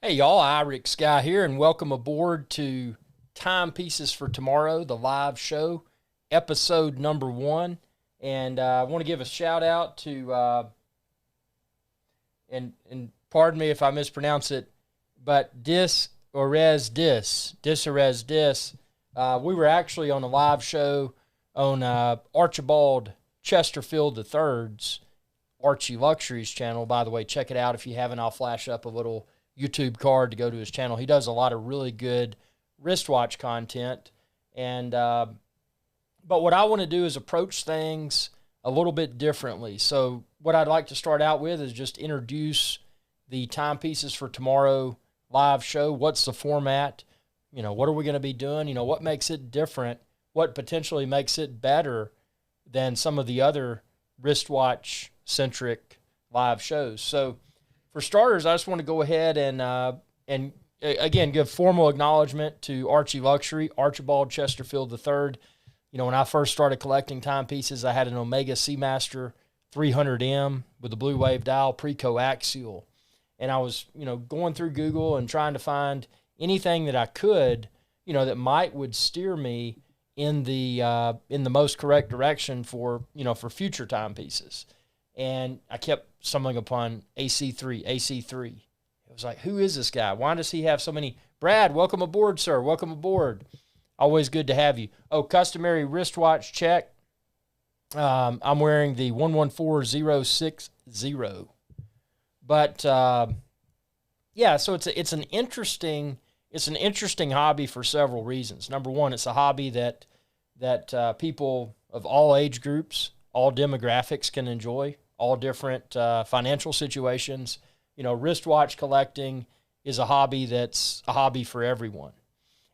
Hey y'all, Iric Sky here, and welcome aboard to Timepieces for Tomorrow, the live show, episode number 1. And I want to give a shout out to, and pardon me if I mispronounce it, but Dis Orez Dis. We were actually on a live show on Archibald Chesterfield III's Archie Luxuries channel. By the way, check it out if you haven't. I'll flash up a little YouTube card to go to his channel. He does a lot of really good wristwatch content. And but what I want to do is approach things a little bit differently. So what I'd like to start out with is just introduce the Timepieces for Tomorrow live show. What's the format? What are we going to be doing? What makes it different? What potentially makes it better than some of the other wristwatch-centric live shows? So for starters, I just want to go ahead and again give formal acknowledgement to Archie Luxury, Archibald Chesterfield III. When I first started collecting timepieces, I had an Omega Seamaster 300M with a blue wave dial, pre-coaxial, and I was going through Google and trying to find anything that I could that would steer me in the most correct direction for for future timepieces. And I kept stumbling upon AC3. It was like, who is this guy? Why does he have so many? Brad, welcome aboard, sir. Welcome aboard. Always good to have you. Oh, customary wristwatch check. I'm wearing the 114060. But yeah, so it's an interesting hobby for several reasons. Number one, it's a hobby that people of all age groups, all demographics can enjoy, all different financial situations. Wristwatch collecting is a hobby that's a hobby for everyone.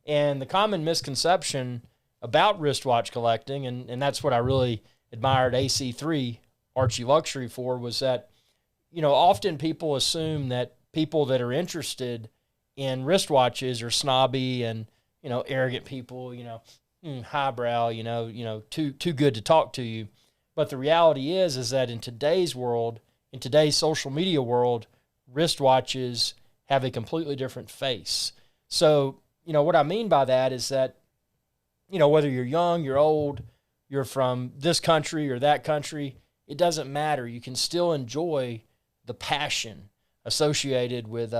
And the common misconception about wristwatch collecting, and that's what I really admired AC3 Archie Luxury for, was that, often people assume that people that are interested in wristwatches are snobby and, arrogant people, highbrow, too good to talk to you. But the reality is that in today's world, in today's social media world, wristwatches have a completely different face. So, what I mean by that is that, whether you're young, you're old, you're from this country or that country, it doesn't matter. You can still enjoy the passion associated with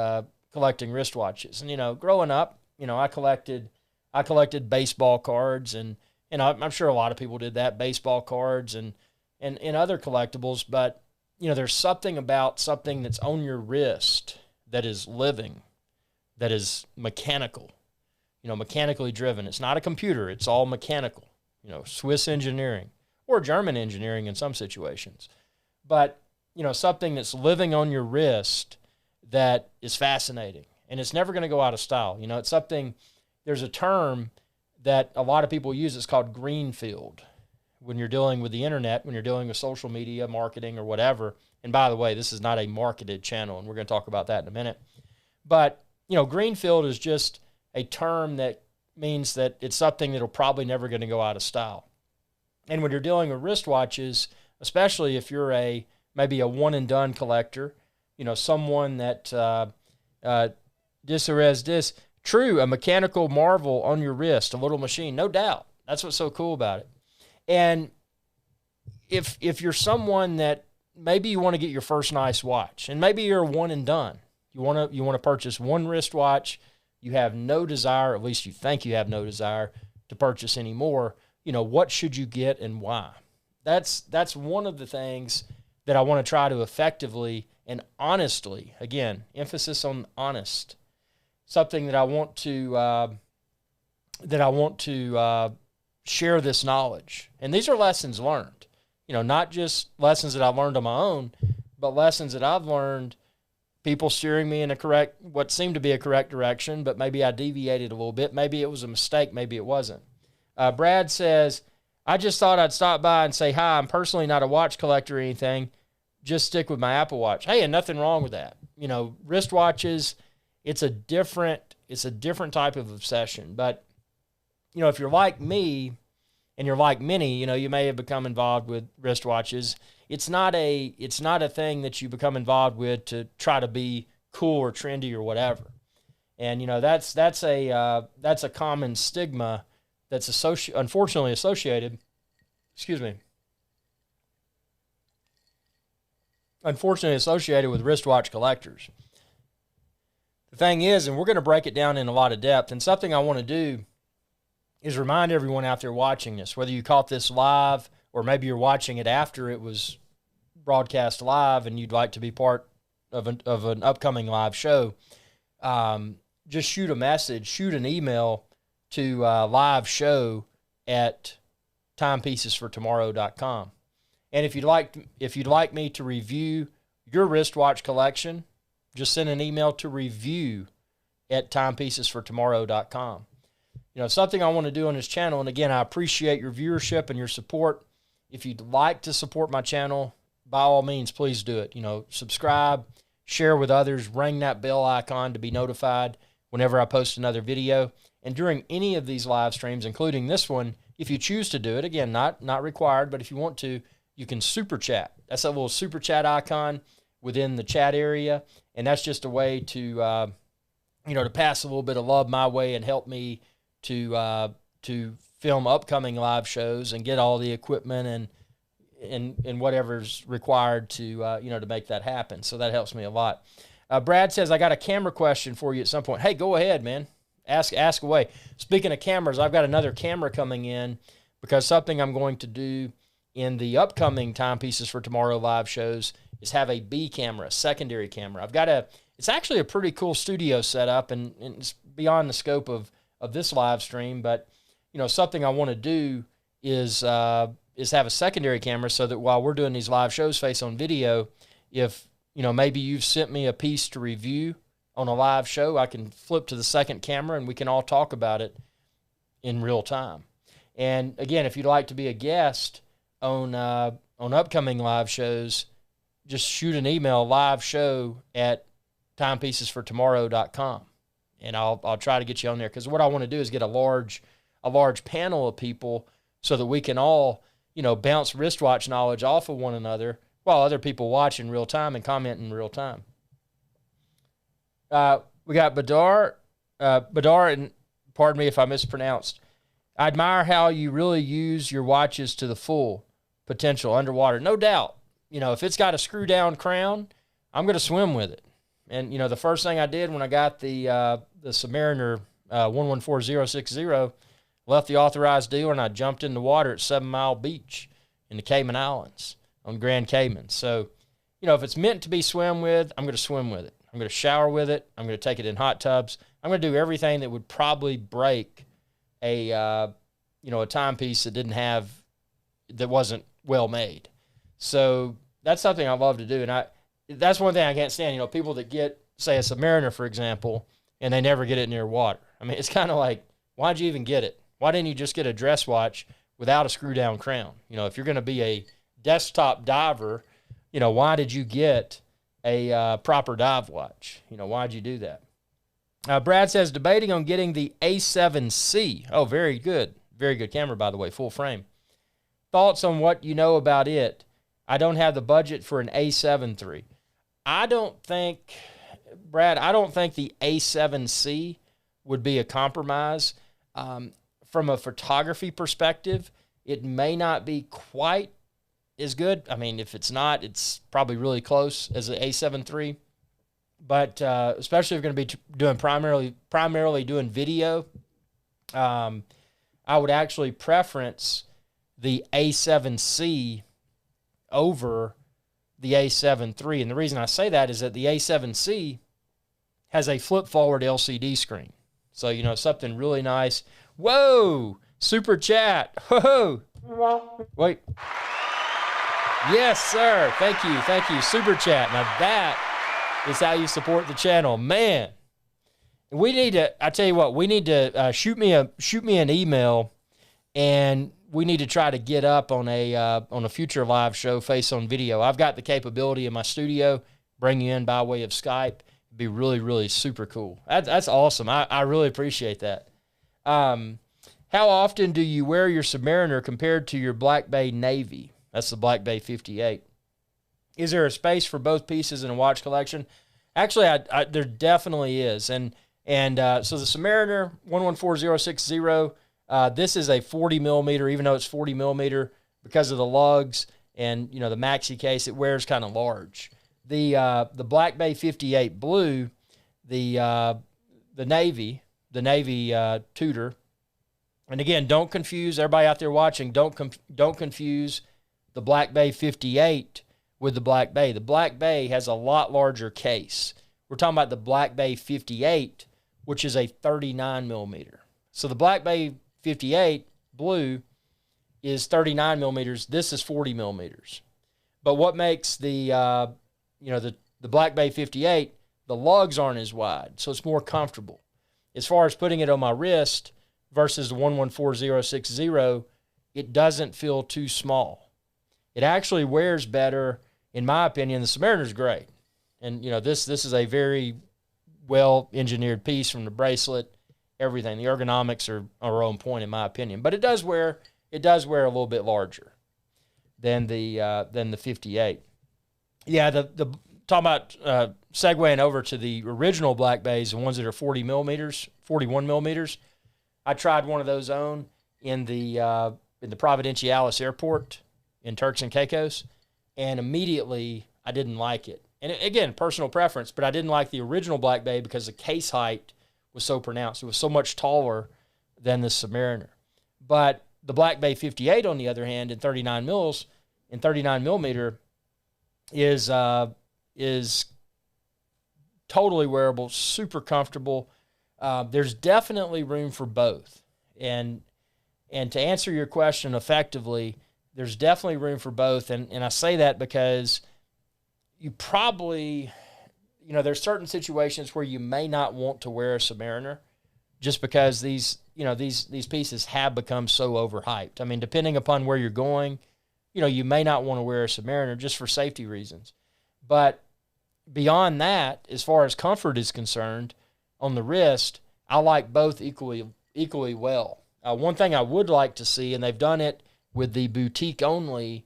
collecting wristwatches. And, growing up, I collected baseball cards, and I'm sure a lot of people did that, baseball cards and other collectibles. But, there's something about something that's on your wrist that is living, that is mechanical, mechanically driven. It's not a computer. It's all mechanical, Swiss engineering or German engineering in some situations. But, something that's living on your wrist that is fascinating, and it's never going to go out of style. It's something, there's a term that a lot of people use. It's called greenfield. When you're dealing with the internet, when you're dealing with social media, marketing, or whatever. And by the way, this is not a marketed channel, and we're going to talk about that in a minute. But, greenfield is just a term that means that it's something that'll probably never going to go out of style. And when you're dealing with wristwatches, especially if you're maybe a one-and-done collector, someone that true, a mechanical marvel on your wrist, a little machine, no doubt. That's what's so cool about it. And if you're someone that maybe you want to get your first nice watch, and maybe you're one and done, you want to purchase one wristwatch, you have no desire, at least you think you have no desire to purchase any more, what should you get and why? That's one of the things that I want to try to effectively and honestly, again, emphasis on honest, something that I want to share this knowledge. And these are lessons learned, not just lessons that I've learned on my own, but lessons that I've learned, people steering me in what seemed to be a correct direction, but maybe I deviated a little bit. Maybe it was a mistake. Maybe it wasn't. Brad says, I just thought I'd stop by and say hi. I'm personally not a watch collector or anything. Just stick with my Apple Watch. Hey, and nothing wrong with that. Wristwatches, it's a different type of obsession. But, if you're like me and you're like many, you may have become involved with wristwatches. It's not a thing that you become involved with to try to be cool or trendy or whatever. And that's a common stigma that's unfortunately associated. Excuse me. Unfortunately associated with wristwatch collectors. The thing is, and we're going to break it down in a lot of depth, and something I want to do is remind everyone out there watching this, whether you caught this live or maybe you're watching it after it was broadcast live and you'd like to be part of an upcoming live show, just shoot a message, shoot an email to live show at timepiecesfortomorrow.com. And if you'd like me to review your wristwatch collection, just send an email to review at timepiecesfortomorrow.com. Something I want to do on this channel, and again, I appreciate your viewership and your support. If you'd like to support my channel, by all means, please do it. Subscribe, share with others, ring that bell icon to be notified whenever I post another video. And during any of these live streams, including this one, if you choose to do it, again, not required, but if you want to, you can super chat. That's a little super chat icon within the chat area, and that's just a way to to pass a little bit of love my way and help me to film upcoming live shows and get all the equipment and whatever's required to to make that happen. So that helps me a lot. Brad says, I got a camera question for you at some point. Hey, go ahead, man. Ask away. Speaking of cameras, I've got another camera coming in because something I'm going to do in the upcoming Timepieces for Tomorrow live shows is have a B camera, a secondary camera. It's actually a pretty cool studio setup, and it's beyond the scope of this live stream, but something I want to do is have a secondary camera so that while we're doing these live shows face on video, if maybe you've sent me a piece to review on a live show, I can flip to the second camera and we can all talk about it in real time. And again, if you'd like to be a guest on upcoming live shows, just shoot an email, live show at timepiecesfortomorrow.com. And I'll try to get you on there, because what I want to do is get a large panel of people so that we can all, bounce wristwatch knowledge off of one another while other people watch in real time and comment in real time. We got Badar, and pardon me if I mispronounced. I admire how you really use your watches to the full potential underwater. No doubt. If it's got a screw down crown, I'm going to swim with it. And, the first thing I did when I got the Submariner 114060, left the authorized dealer and I jumped in the water at 7 Mile Beach in the Cayman Islands on Grand Cayman. So, if it's meant to be swim with, I'm going to swim with it. I'm going to shower with it. I'm going to take it in hot tubs. I'm going to do everything that would probably break a timepiece that wasn't well made. So that's something I love to do. And that's one thing I can't stand, people that get, say, a Submariner, for example, and they never get it near water. I mean, it's kind of like, why'd you even get it? Why didn't you just get a dress watch without a screw down crown? If you're going to be a desktop diver, why did you get a proper dive watch? Why'd you do that? Brad says, debating on getting the A7C. Oh, very good. Very good camera, by the way, full frame. Thoughts on what you know about it? I don't have the budget for an A7 III. Brad, I don't think the A7C would be a compromise. From a photography perspective, it may not be quite as good. I mean, if it's not, it's probably really close as the A7 III. But especially if you're going to be doing primarily doing video, I would actually preference the A7C over the A7 III. And the reason I say that is that the A7C has a flip-forward LCD screen. So, something really nice. Whoa! Super chat. Whoa! Wait. Yes, sir. Thank you. Super chat. Now that is how you support the channel. Man, we need to, I tell you what, we need to shoot me an email, and we need to try to get up on a future live show face on video. I've got the capability in my studio, bring you in by way of Skype. It'd be really, really super cool. That's awesome. I really appreciate that. How often do you wear your Submariner compared to your Black Bay Navy? That's the Black Bay 58. Is there a space for both pieces in a watch collection? Actually, there definitely is. And And so the Submariner 114060, this is a 40 millimeter, even though it's 40 millimeter, because of the lugs and, the maxi case, it wears kind of large. The Black Bay 58 Blue, the Navy Tudor, and again, don't confuse, everybody out there watching, don't confuse the Black Bay 58 with the Black Bay. The Black Bay has a lot larger case. We're talking about the Black Bay 58, which is a 39 millimeter. So the Black Bay 58 Blue is 39 millimeters. This is 40 millimeters. But what makes the Black Bay 58, the lugs aren't as wide, so it's more comfortable. As far as putting it on my wrist versus the 114060, it doesn't feel too small. It actually wears better, in my opinion. The Submariner's great. And, this is a very well-engineered piece from the bracelet, everything. The ergonomics are on point, in my opinion. But it does wear a little bit larger than the 58. Yeah, the talking about segueing over to the original Black Bays, the ones that are 40 millimeters, 41 millimeters. I tried one of those on in the Providenciales Airport in Turks and Caicos, and immediately I didn't like it. And again, personal preference, but I didn't like the original Black Bay because the case height was so pronounced. It was so much taller than the Submariner. But the Black Bay 58, on the other hand, in 39 millimeter, is totally wearable, super comfortable. There's definitely room for both. And to answer your question effectively, there's definitely room for both. And I say that because you probably, there's certain situations where you may not want to wear a Submariner just because these pieces have become so overhyped. I mean, depending upon where you're going, you may not want to wear a Submariner just for safety reasons. But beyond that, as far as comfort is concerned, on the wrist, I like both equally well. One thing I would like to see, and they've done it with the boutique-only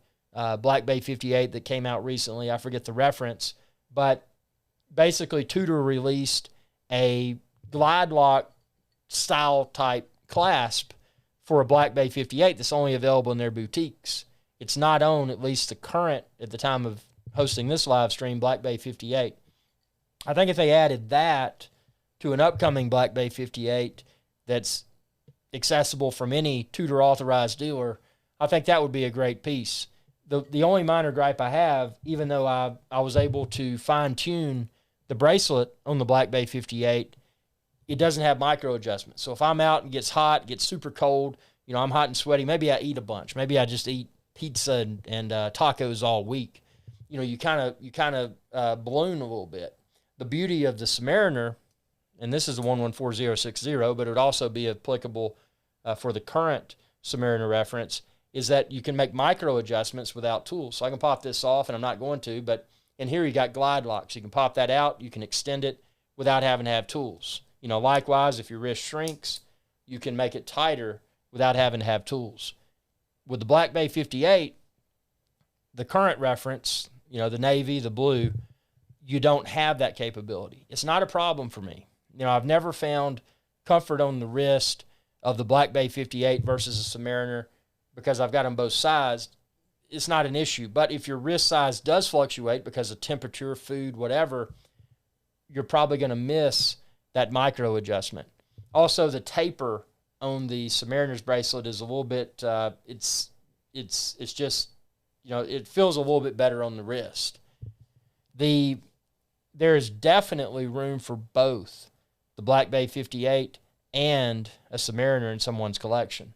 Black Bay 58 that came out recently. I forget the reference, but basically Tudor released a glide lock style type clasp for a Black Bay 58 that's only available in their boutiques. It's not on, at least the current, at the time of hosting this live stream, Black Bay 58. I think if they added that to an upcoming Black Bay 58 that's accessible from any Tudor authorized dealer, I think that would be a great piece. The only minor gripe I have, even though I was able to fine-tune the bracelet on the Black Bay 58, it doesn't have micro adjustments. So if I'm out and it gets hot, gets super cold, I'm hot and sweaty, maybe I eat a bunch. Maybe I just eat pizza and tacos all week. You kind of balloon a little bit. The beauty of the Submariner, and this is the 114060, but it would also be applicable for the current Submariner reference, is that you can make micro adjustments without tools. So I can pop this off, and I'm not going to, but in here you got glide locks. You can pop that out. You can extend it without having to have tools. Likewise, if your wrist shrinks, you can make it tighter without having to have tools. With the Black Bay 58, the current reference, the Navy, the Blue, you don't have that capability. It's not a problem for me. I've never found comfort on the wrist of the Black Bay 58 versus a Submariner because I've got them both sized. It's not an issue. But if your wrist size does fluctuate because of temperature, food, whatever, you're probably going to miss that micro adjustment. Also, the taper on the Submariner's bracelet is a little bit, it's just, it feels a little bit better on the wrist. There is definitely room for both the Black Bay 58 and a Submariner in someone's collection.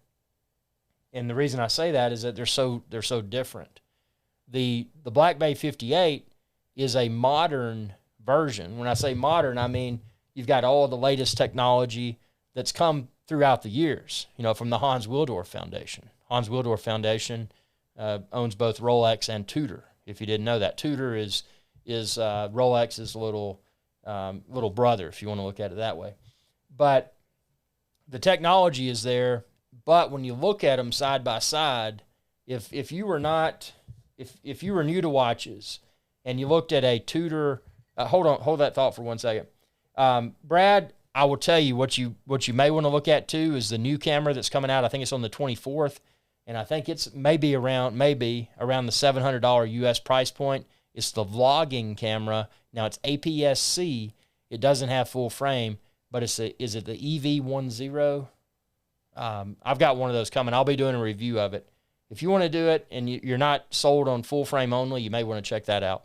And the reason I say that is that they're so different. The Black Bay 58 is a modern version. When I say modern, I mean you've got all the latest technology that's come throughout the years, from the Hans Willdorf Foundation. Hans Willdorf Foundation owns both Rolex and Tudor. If you didn't know that, Tudor is Rolex's little brother, if you want to look at it that way. But the technology is there. But when you look at them side by side, if you were new to watches and you looked at a Tudor, hold that thought for 1 second. Brad, I will tell you what you may want to look at too is the new camera that's coming out. I think it's on the 24th, and I think it's maybe around the $700 US price point. It's the vlogging camera. Now it's APS-C. It doesn't have full frame, but is it the EV10? I've got one of those coming. I'll be doing a review of it. If you want to do it and you're not sold on full frame only, you may want to check that out.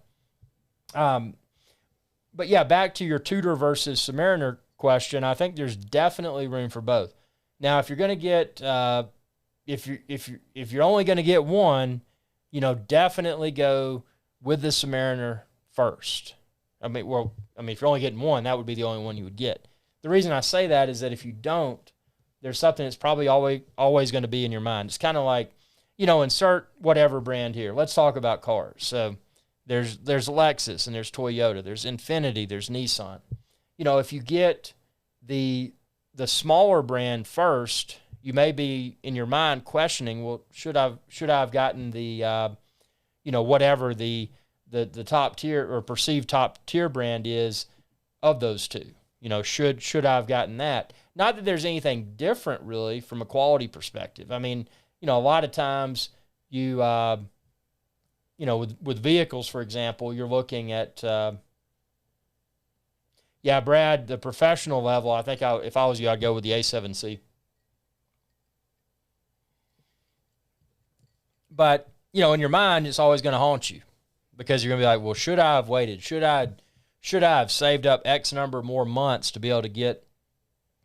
But yeah, back to your Tudor versus Submariner question. I think there's definitely room for both. Now, if you're going to get, if you're only going to get one, definitely go with the Submariner first. If you're only getting one, that would be the only one you would get. The reason I say that is that if you don't, there's something that's probably always going to be in your mind. It's kind of like, insert whatever brand here. Let's talk about cars. So there's Lexus and there's Toyota, there's Infiniti, there's Nissan. If you get the smaller brand first, you may be in your mind questioning, well, should I have gotten the whatever the top tier or perceived top tier brand is of those two. Should I have gotten that? Not that there's anything different really from a quality perspective. I mean, a lot of times you with vehicles, for example, you're looking at Brad, the professional level, I think if I was you, I'd go with the A7C. But, in your mind, it's always going to haunt you because you're going to be like, well, should I have waited? Should I have saved up X number more months to be able to get,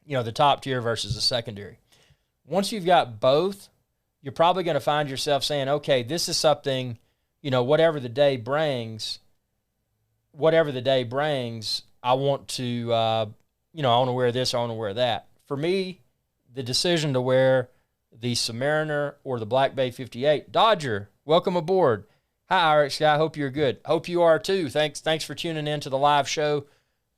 the top tier versus the secondary? Once you've got both, you're probably going to find yourself saying, okay, this is something, whatever the day brings, I want to, I want to wear this, I want to wear that. For me, the decision to wear the Submariner or the Black Bay 58. Dodger, welcome aboard. Hi, Irish guy. Hope you're good. Hope you are too. Thanks for tuning in to the live show.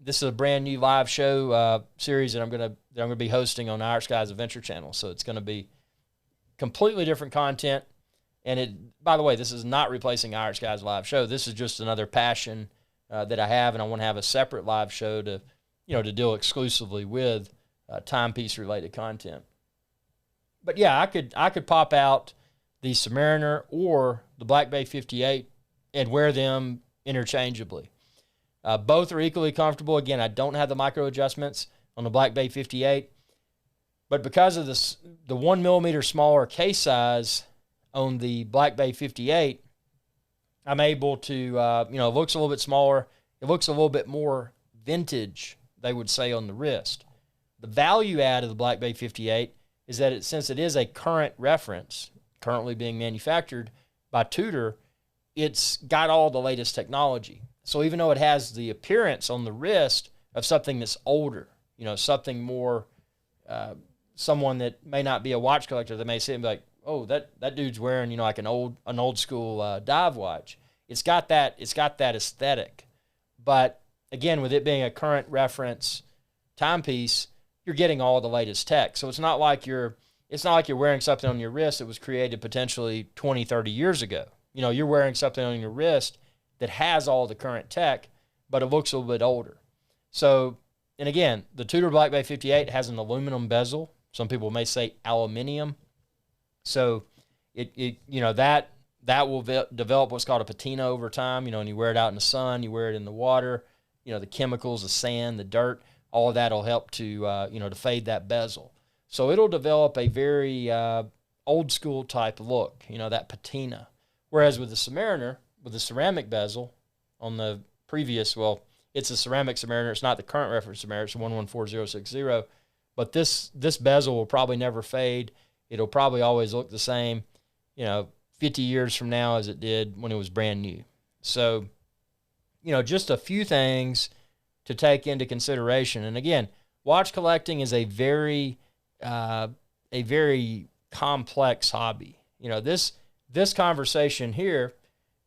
This is a brand new live show series that I'm gonna be hosting on Irish Guy's Adventure Channel. So it's gonna be completely different content. And by the way, this is not replacing Irish Guy's live show. This is just another passion that I have, and I want to have a separate live show to deal exclusively with timepiece related content. But yeah, I could pop out the Submariner or the Black Bay 58 and wear them interchangeably. Both are equally comfortable. Again, I don't have the micro adjustments on the Black Bay 58, but because of the 1 millimeter smaller case size on the Black Bay 58, I'm able to, it looks a little bit smaller. It looks a little bit more vintage, they would say, on the wrist. The value add of the Black Bay 58 is that since it is a current reference, currently being manufactured by Tudor, it's got all the latest technology. So even though it has the appearance on the wrist of something that's older, something more, someone that may not be a watch collector, they may see it and be like, oh, that dude's wearing, like an old school dive watch. It's got that aesthetic. But again, with it being a current reference timepiece, you're getting all the latest tech. So it's not like you're wearing something on your wrist that was created potentially 20, 30 years ago. You're wearing something on your wrist that has all the current tech, but it looks a little bit older. So, and again, the Tudor Black Bay 58 has an aluminum bezel. Some people may say aluminium. So that will develop what's called a patina over time, and you wear it out in the sun, you wear it in the water, the chemicals, the sand, the dirt, all of that will help to, to fade that bezel. So it'll develop a very old school type look, that patina. Whereas with the Submariner, with the ceramic bezel on the previous, it's a ceramic Submariner. It's not the current reference Submariner. It's 114060. But this bezel will probably never fade. It'll probably always look the same, 50 years from now as it did when it was brand new. So, just a few things to take into consideration. And again, watch collecting is a very complex hobby. This conversation here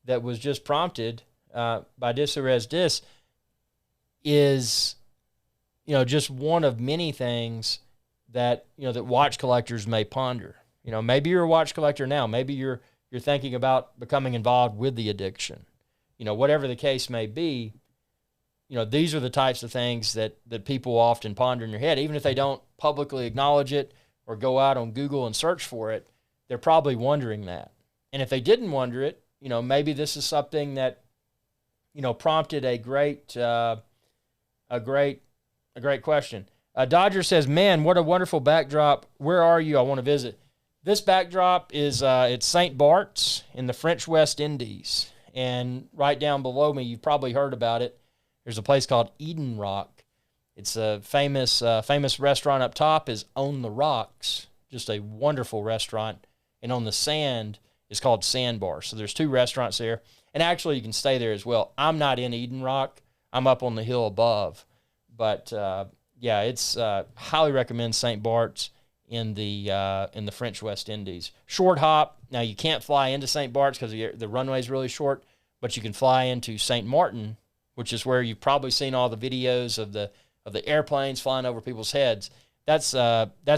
that was just prompted by Disores Dis is, just one of many things that, that watch collectors may ponder. Maybe you're a watch collector now. Maybe you're thinking about becoming involved with the addiction. Whatever the case may be, these are the types of things that people often ponder in their head, even if they don't publicly acknowledge it or go out on Google and search for it. They're probably wondering that. And if they didn't wonder it, maybe this is something that, prompted a great question. Dodger says, man, what a wonderful backdrop. Where are you? I want to visit. This backdrop is it's St. Bart's in the French West Indies. And right down below me, you've probably heard about it. There's a place called Eden Rock. It's a famous restaurant up top is On the Rocks, just a wonderful restaurant. And on the sand is called Sandbar. So there's 2 restaurants there. And actually, you can stay there as well. I'm not in Eden Rock. I'm up on the hill above. But, it's highly recommend St. Bart's in the French West Indies. Short hop. Now, you can't fly into St. Bart's because the runway is really short, but you can fly into St. Martin, which is where you've probably seen all the videos of the airplanes flying over people's heads. That's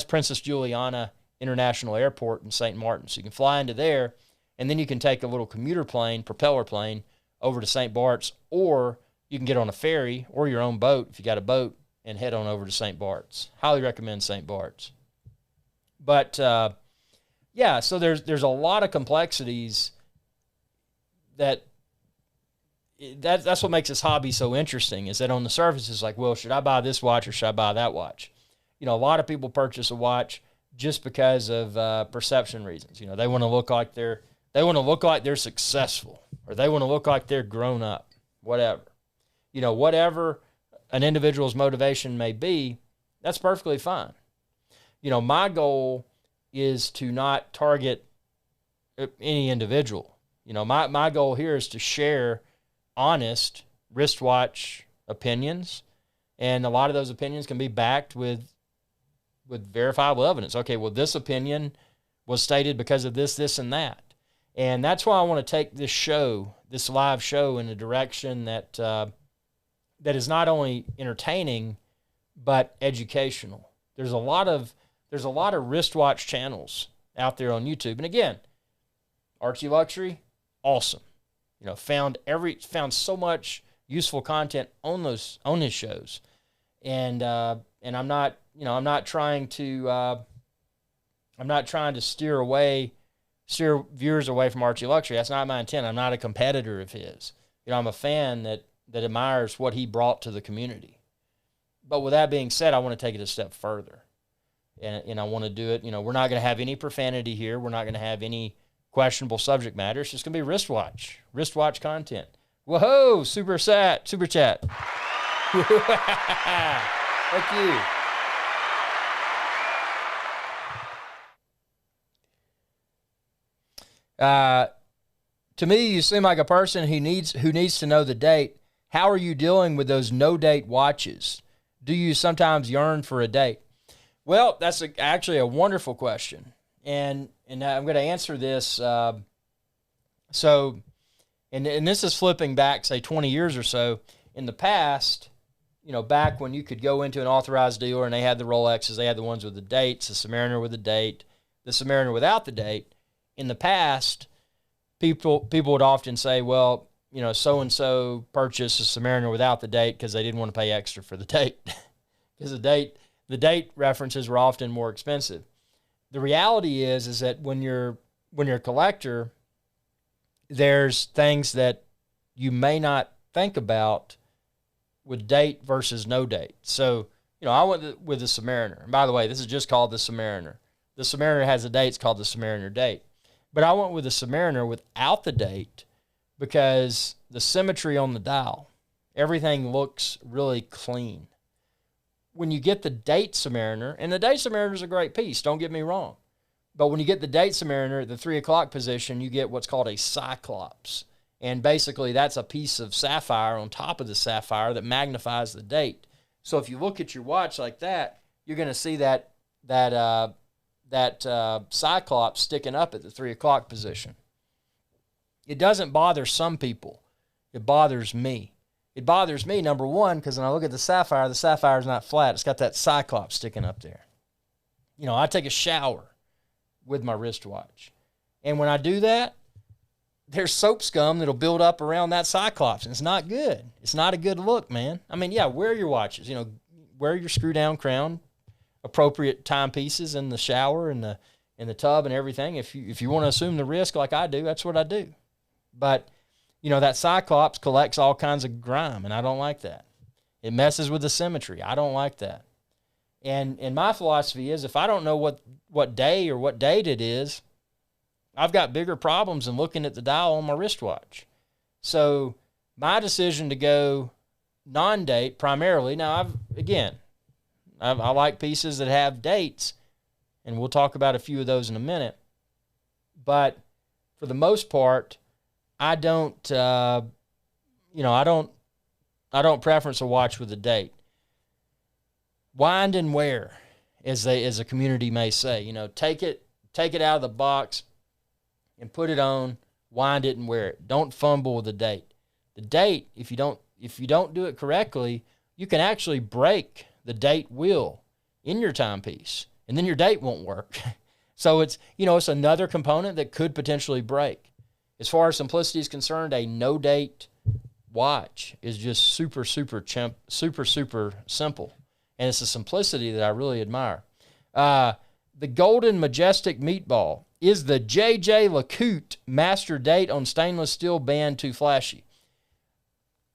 Princess Juliana International Airport in St. Martin. So you can fly into there, and then you can take a little commuter plane, propeller plane, over to St. Bart's, or you can get on a ferry or your own boat if you got a boat and head on over to St. Bart's. Highly recommend St. Bart's. But so there's a lot of complexities that's what makes this hobby so interesting, is that on the surface it's like, well, should I buy this watch or should I buy that watch? A lot of people purchase a watch just because of perception reasons. They want to look like they're successful, or they want to look like they're grown up, whatever. Whatever an individual's motivation may be, that's perfectly fine. My goal is to not target any individual. My goal here is to share honest wristwatch opinions, and a lot of those opinions can be backed with verifiable evidence. Okay, well, this opinion was stated because of this, this, and that. And that's why I want to take this live show, in a direction that is not only entertaining, but educational. There's a lot of wristwatch channels out there on YouTube. And again, Archie Luxury, awesome. Found so much useful content on his shows. And I'm not trying to steer viewers away from Archie Luxury. That's not my intent. I'm not a competitor of his. I'm a fan that admires what he brought to the community. But with that being said, I want to take it a step further. And I want to do it. We're not going to have any profanity here. We're not going to have any questionable subject matter. It's just going to be wristwatch content. Whoa, super chat. Thank you. To me, you seem like a person who needs to know the date. How are you dealing with those no-date watches? Do you sometimes yearn for a date? Well, that's actually a wonderful question, and I'm going to answer this. And this is flipping back, say, 20 years or so. In the past, back when you could go into an authorized dealer and they had the Rolexes, they had the ones with the dates, the Submariner with the date, the Submariner without the date. In the past, people would often say, well, so-and-so purchased a Submariner without the date because they didn't want to pay extra for the date. Because the date references were often more expensive. The reality is that when you're a collector, there's things that you may not think about with date versus no date. So, I went with the Submariner. And by the way, this is just called the Submariner. The Submariner has a date. It's called the Submariner date. But I went with the Submariner without the date because the symmetry on the dial, everything looks really clean. When you get the date Submariner, and the date Submariner is a great piece, don't get me wrong. But when you get the date Submariner at the 3 o'clock position, you get what's called a Cyclops. And basically that's a piece of sapphire on top of the sapphire that magnifies the date. So if you look at your watch like that, you're going to see that Cyclops sticking up at the 3 o'clock position. It doesn't bother some people. It bothers me. It bothers me, number one, because when I look at the sapphire is not flat. It's got that Cyclops sticking up there. I take a shower with my wristwatch. And when I do that, there's soap scum that'll build up around that cyclops, and it's not good. It's not a good look, man. I mean, yeah, wear your watches, you know, wear your screw down crown, appropriate timepieces in the shower and in the tub and everything. If you want to assume the risk like I do, that's what I do. But, you know, that cyclops collects all kinds of grime, and I don't like that. It messes with the symmetry. I don't like that. And my philosophy is, if I don't know what day or what date it is, I've got bigger problems than looking at the dial on my wristwatch. So my decision to go non-date primarily, now I like pieces that have dates, and we'll talk about a few of those in a minute. But for the most part, I don't preference a watch with a date. Wind and wear, as a community may say. You know, take it out of the box and put it on, wind it and wear it. Don't fumble with the date. The date, if you don't do it correctly, you can actually break the date wheel in your timepiece, and then your date won't work. So it's another component that could potentially break. As far as simplicity is concerned, a no date watch is just super simple. And it's the simplicity that I really admire. The Golden Majestic Meatball. Is the J.J. LeCoultre master date on stainless steel band too flashy?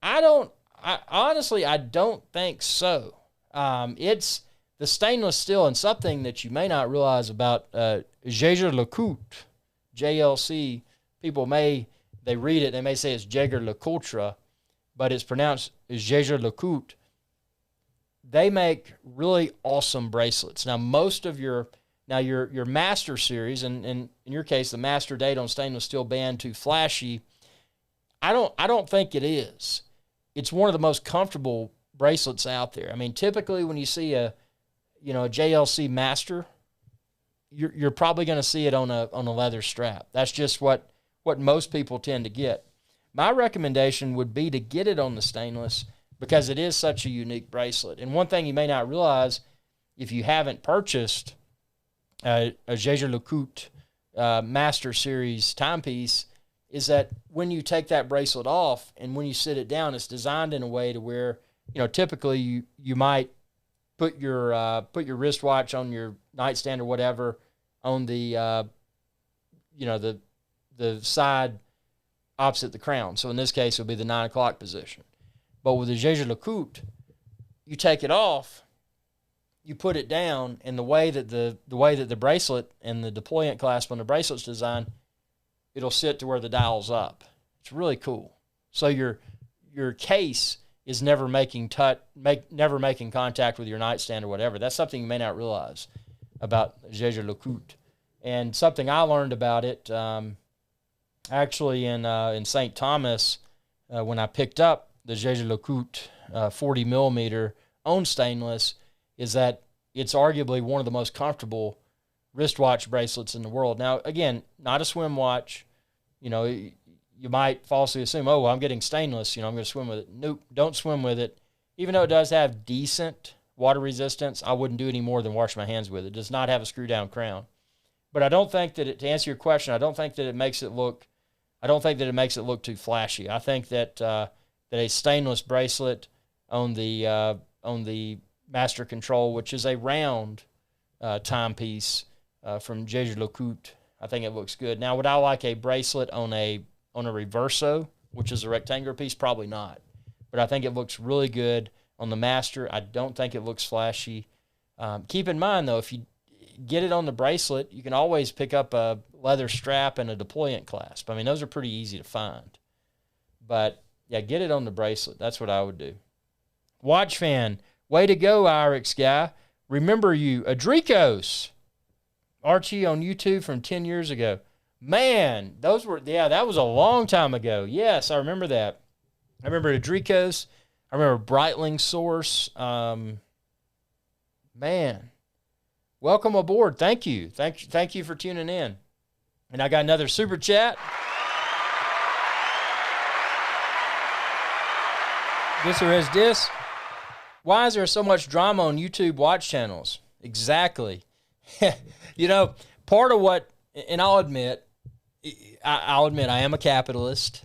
Honestly, I don't think so. It's the stainless steel, and something that you may not realize about J.J. LeCoultre, JLC, they read it, they may say it's Jaeger LeCoultre, but it's pronounced J.J. LeCoultre. They make really awesome bracelets. Now, most of your master series, and in your case, the master date on stainless steel band too flashy, I don't think it is. It's one of the most comfortable bracelets out there. I mean, typically when you see a JLC master, you're probably going to see it on a leather strap. That's just what most people tend to get. My recommendation would be to get it on the stainless, because it is such a unique bracelet. And one thing you may not realize, if you haven't purchased a J.J. LeCoultre Master Series timepiece, is that when you take that bracelet off and when you sit it down, it's designed in a way to where, typically you might put your wristwatch on your nightstand or whatever on the side opposite the crown. So in this case, it would be the 9 o'clock position. But with the J.J. LeCoultre, you take it off, you put it down, and the way that the bracelet and the deployant clasp on the bracelet's designed, it'll sit to where the dial's up. It's really cool. So your case is never making contact with your nightstand or whatever. That's something you may not realize about J.J. LeCoultre. And something I learned about it actually in St. Thomas when I picked up the J.J. LeCoultre 40 millimeter on stainless, is that it's arguably one of the most comfortable wristwatch bracelets in the world. Now, again, not a swim watch. You might falsely assume, oh, well, I'm getting stainless, I'm going to swim with it. Nope, don't swim with it. Even though it does have decent water resistance, I wouldn't do any more than wash my hands with it. It does not have a screw down crown. But I don't think that to answer your question, I don't think that it makes it look too flashy. I think that a stainless bracelet on the Master Control, which is a round timepiece from J.J. LeCoultre, I think it looks good. Now, would I like a bracelet on a Reverso, which is a rectangular piece? Probably not. But I think it looks really good on the Master. I don't think it looks flashy. Keep in mind, though, if you get it on the bracelet, you can always pick up a leather strap and a deployant clasp. I mean, those are pretty easy to find. But, yeah, get it on the bracelet. That's what I would do. Watch fan. Way to go, Irix guy. Remember you. Adrikos. Archie on YouTube from 10 years ago. Man, that was a long time ago. Yes, I remember that. I remember Adrikos. I remember Breitling Source. Man, welcome aboard. Thank you. Thank you for tuning in. And I got another super chat. This or is this? Why is there so much drama on YouTube watch channels? Exactly. Part of what, and I'll admit, I'll admit I am a capitalist,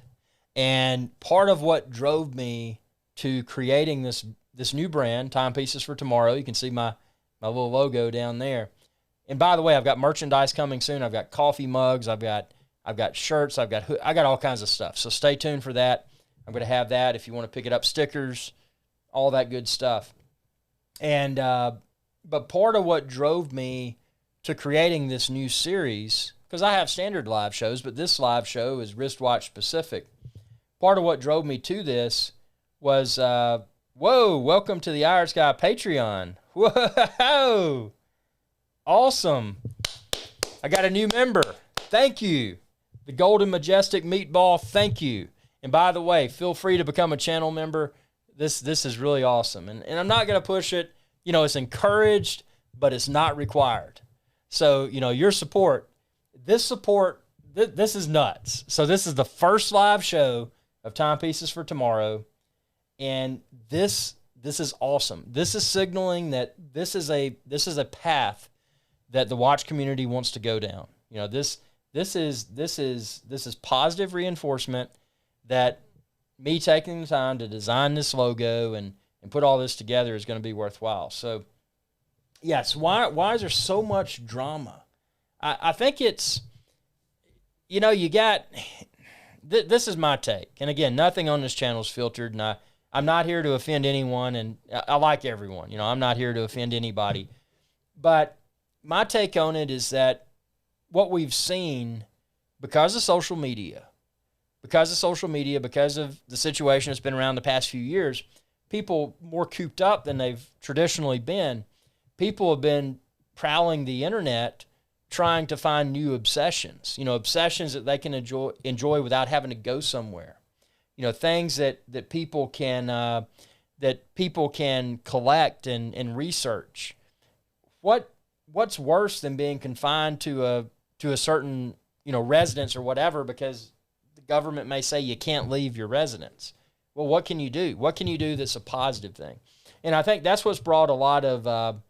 and part of what drove me to creating this new brand, Timepieces for Tomorrow. You can see my little logo down there. And by the way, I've got merchandise coming soon. I've got coffee mugs. I've got shirts. I got all kinds of stuff. So stay tuned for that. I'm going to have that if you want to pick it up, stickers, all that good stuff. And but part of what drove me to creating this new series, because I have standard live shows, but this live show is wristwatch specific. Part of what drove me to this was, whoa, welcome to the Irish Guy Patreon. Whoa, awesome. I got a new member. Thank you. The Golden Majestic Meatball, thank you. And by the way, feel free to become a channel member. This is really awesome. And I'm not going to push it. You know, it's encouraged, but it's not required. So, you know, your support, this is nuts. So this is the first live show of Timepieces for Tomorrow. And this is awesome. This is signaling that this is a path that the watch community wants to go down. You know, this is positive reinforcement that me taking the time to design this logo and put all this together is going to be worthwhile. So, yes, why is there so much drama? I think it's, you know, you got, this is my take. And again, nothing on this channel is filtered, and I'm not here to offend anyone, and I like everyone. You know, I'm not here to offend anybody. But my take on it is that what we've seen, because of social media, because of the situation that's been around the past few years, people more cooped up than they've traditionally been. People have been prowling the internet trying to find new obsessions, you know, obsessions that they can enjoy without having to go somewhere. You know, things that people can collect and research. What's worse than being confined to a certain, you know, residence or whatever, because the government may say you can't leave your residence. Well, what can you do? What can you do that's a positive thing? And I think that's what's brought a lot of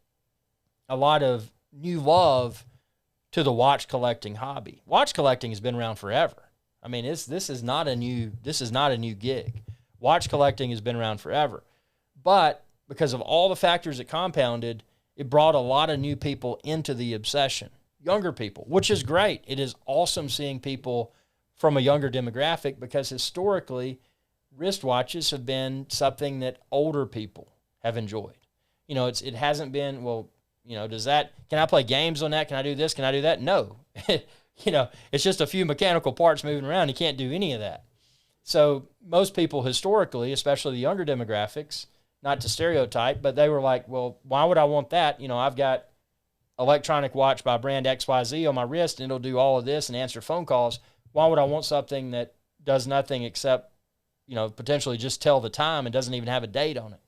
new love to the watch collecting hobby. Watch collecting has been around forever. I mean, this is not a new gig. Watch collecting has been around forever. But because of all the factors that compounded, it brought a lot of new people into the obsession. Younger people, which is great. It is awesome seeing people from a younger demographic, because historically, wristwatches have been something that older people have enjoyed. You know, it hasn't been, well, you know, can I play games on that? Can I do this? Can I do that? No. You know, it's just a few mechanical parts moving around. You can't do any of that. So most people historically, especially the younger demographics, not to stereotype, but they were like, well, why would I want that? You know, I've got electronic watch by brand XYZ on my wrist, and it'll do all of this and answer phone calls. Why would I want something that does nothing except, you know, potentially just tell the time and doesn't even have a date on it?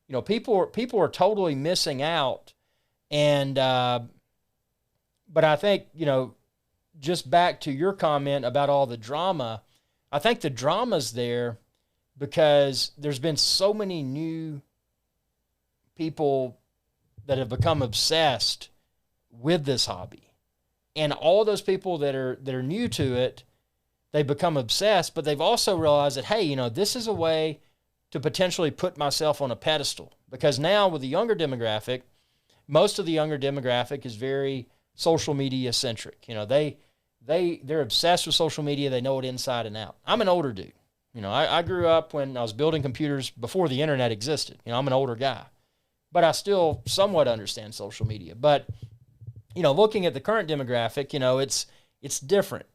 You know, people are totally missing out. And, but I think, you know, just back to your comment about all the drama, I think the drama's there because there's been so many new people that have become obsessed with this hobby. And all those people that are new to it, they become obsessed, but they've also realized that, hey, you know, this is a way to potentially put myself on a pedestal. Because now with the younger demographic, most of the younger demographic is very social media centric. You know, they're obsessed with social media. They know it inside and out. I'm an older dude. You know, I grew up when I was building computers before the internet existed. You know, I'm an older guy, but I still somewhat understand social media. But, you know, looking at the current demographic, you know, it's different.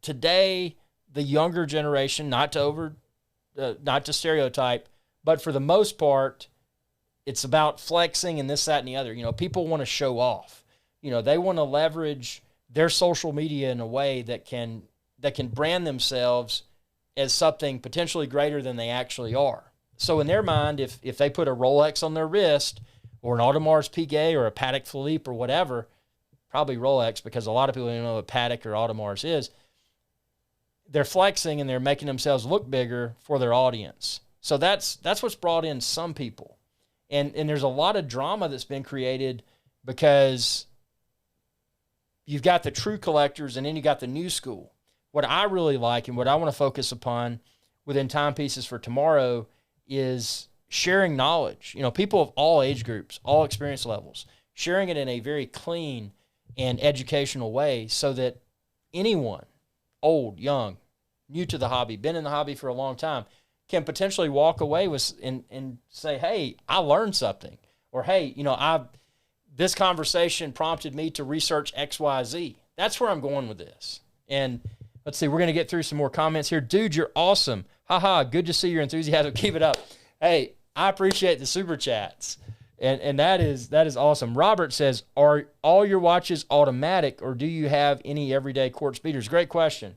Today, the younger generation, not to stereotype, but for the most part, it's about flexing and this, that, and the other. You know, people want to show off. You know, they want to leverage their social media in a way that can brand themselves as something potentially greater than they actually are. So in their mind, if they put a Rolex on their wrist, or an Audemars Piguet or a Patek Philippe or whatever, probably Rolex, because a lot of people don't know what Patek or Audemars is, they're flexing and they're making themselves look bigger for their audience. So that's what's brought in some people. And there's a lot of drama that's been created because you've got the true collectors and then you got the new school. what I really like and what I want to focus upon within Timepieces for tomorrow is sharing knowledge. You know, people of all age groups, all experience levels, sharing it in a very clean and educational way so that anyone, old, young, new to the hobby, been in the hobby for a long time, can potentially walk away with and say, hey, I learned something. Or, hey, you know, this conversation prompted me to research XYZ. That's where I'm going with this. And let's see, we're going to get through some more comments here. Dude, you're awesome. Haha, good to see your enthusiasm. Keep it up. Hey, I appreciate the super chats. And that is awesome. Robert says, are all your watches automatic, or do you have any everyday quartz beaters? Great question.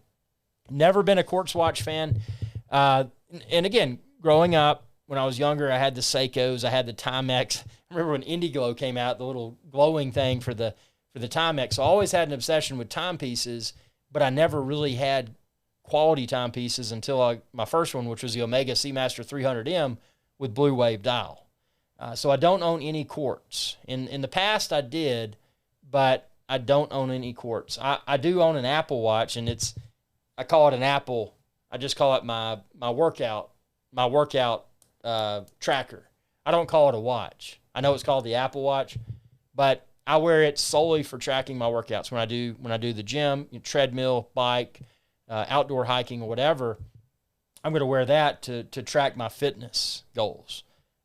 Never been a quartz watch fan. And again, growing up, when I was younger, I had the Seikos, I had the Timex. I remember when Indiglow came out, the little glowing thing for the Timex. So I always had an obsession with timepieces, but I never really had quality timepieces until my first one, which was the Omega Seamaster 300M with Blue Wave dial. So I don't own any quartz. In the past, I did, but I don't own any quartz. I do own an Apple Watch, and I call it an Apple. I just call it my workout tracker. I don't call it a watch. I know it's called the Apple Watch, but I wear it solely for tracking my workouts when I do the gym, treadmill, bike, outdoor hiking, or whatever. I'm going to wear that to track my fitness goals.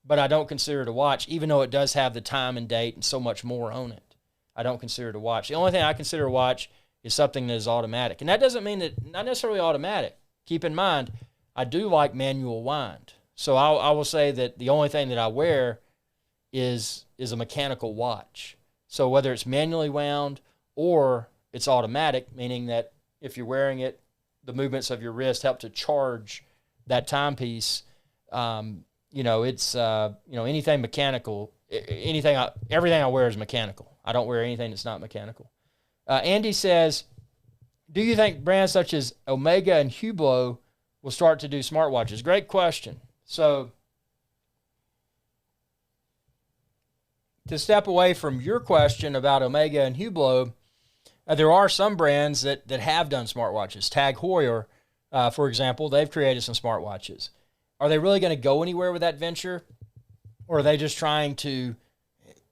But I don't consider it a watch, even though it does have the time and date and so much more on it. I don't consider it a watch. The only thing I consider a watch is something that is automatic. And that doesn't mean that not necessarily automatic. Keep in mind, I do like manual wind. So I will say that the only thing that I wear is a mechanical watch. So whether it's manually wound or it's automatic, meaning that if you're wearing it, the movements of your wrist help to charge that timepiece. It's anything mechanical. Everything I wear is mechanical. I don't wear anything that's not mechanical. Andy says, do you think brands such as Omega and Hublot will start to do smartwatches? Great question. So to step away from your question about Omega and Hublot, there are some brands that have done smartwatches. Tag Heuer, for example, they've created some smartwatches. Are they really going to go anywhere with that venture? Or are they just trying to...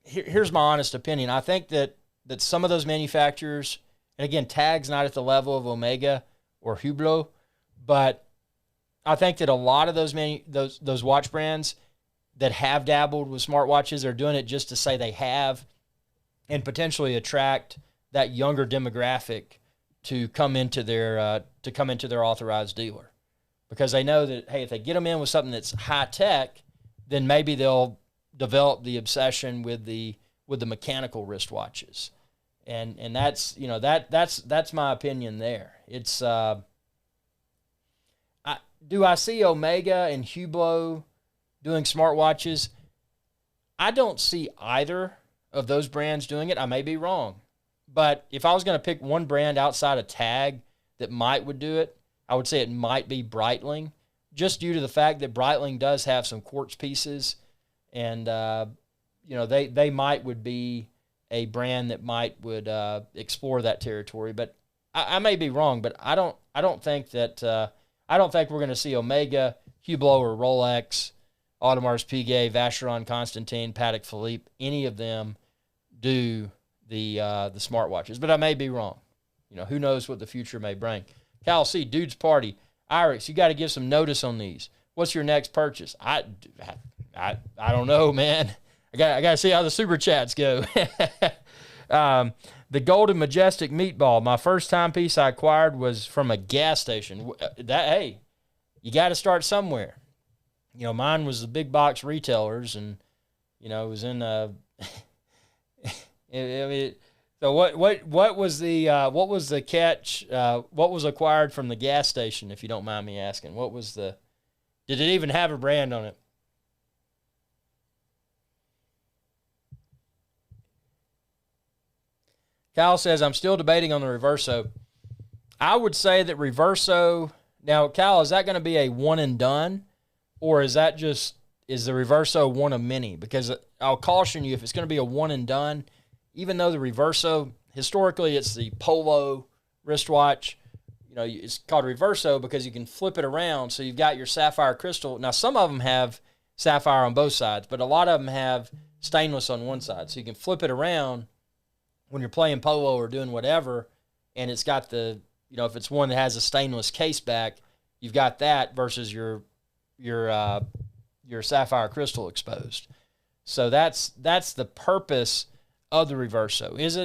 Here's my honest opinion. I think that some of those manufacturers, and again, Tag's not at the level of Omega or Hublot, but I think that a lot of those watch brands that have dabbled with smartwatches are doing it just to say they have and potentially attract that younger demographic to come into their authorized dealer, because they know that, hey, if they get them in with something that's high tech, then maybe they'll develop the obsession with the mechanical wristwatches, and that's my opinion there. It's do I see Omega and Hublot doing smartwatches? I don't see either of those brands doing it. I may be wrong. But if I was going to pick one brand outside of Tag that would do it, I would say it might be Breitling, just due to the fact that Breitling does have some quartz pieces, and they would be a brand that would explore that territory. But I may be wrong. But I don't think we're going to see Omega, Hublot, or Rolex, Audemars Piguet, Vacheron Constantin, Patek Philippe, any of them do the smartwatches. But I may be wrong. Who knows what the future may bring. Cal C, Dude's Party. Irex, you got to give some notice on these. What's your next purchase? I don't know, man. I got to see how the super chats go. The Golden Majestic Meatball. My first timepiece I acquired was from a gas station. Hey, you got to start somewhere. Mine was the big box retailers, and it was in so what was the catch? What was acquired from the gas station, if you don't mind me asking? Did it even have a brand on it? Kyle says, I'm still debating on the Reverso. I would say that Reverso, now, Kyle, is that going to be a one and done? Or is the Reverso one of many? Because I'll caution you, if it's going to be a one and done, even though the Reverso, historically, it's the Polo wristwatch, it's called reverso because you can flip it around. So you've got your sapphire crystal. Now, some of them have sapphire on both sides, but a lot of them have stainless on one side. So you can flip it around when you're playing polo or doing whatever, and it's got the, if it's one that has a stainless case back, you've got that versus your sapphire crystal exposed. So that's the purpose of the reverso. Is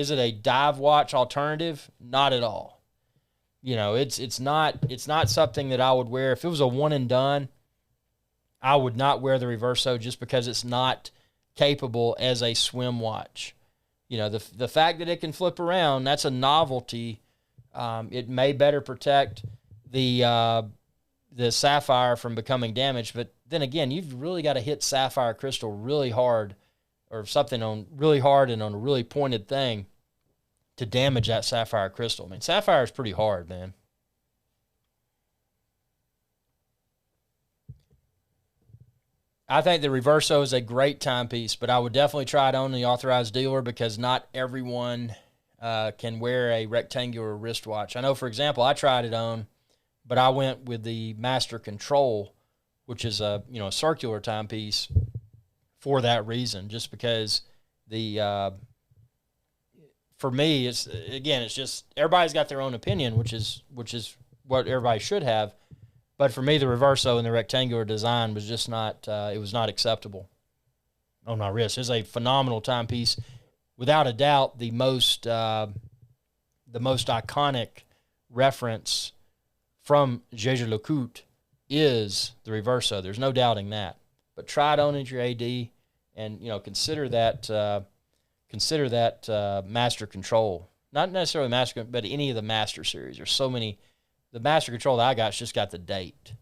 it a dive watch alternative? Not at all. It's not something that I would wear. If it was a one and done, I would not wear the reverso just because it's not capable as a swim watch. The fact that it can flip around, that's a novelty. It may better protect the sapphire from becoming damaged, but then again, you've really got to hit sapphire crystal really hard, or something on really hard and on a really pointed thing to damage that sapphire crystal. I mean, sapphire is pretty hard, man. I think the Reverso is a great timepiece, but I would definitely try it on the authorized dealer because not everyone can wear a rectangular wristwatch. I know, for example, I tried it on, but I went with the Master Control, which is a circular timepiece, for that reason. Just because for me, it's just everybody's got their own opinion, which is what everybody should have. But for me, the Reverso and the rectangular design was just not, it was not acceptable on my wrist. It's a phenomenal timepiece. Without a doubt, the most iconic reference from Jaeger LeCoultre is the Reverso. There's no doubting that. But try it on at your AD, and consider that Master Control. Not necessarily Master, but any of the Master series. There's so many. The Master Control that I got's just got the date,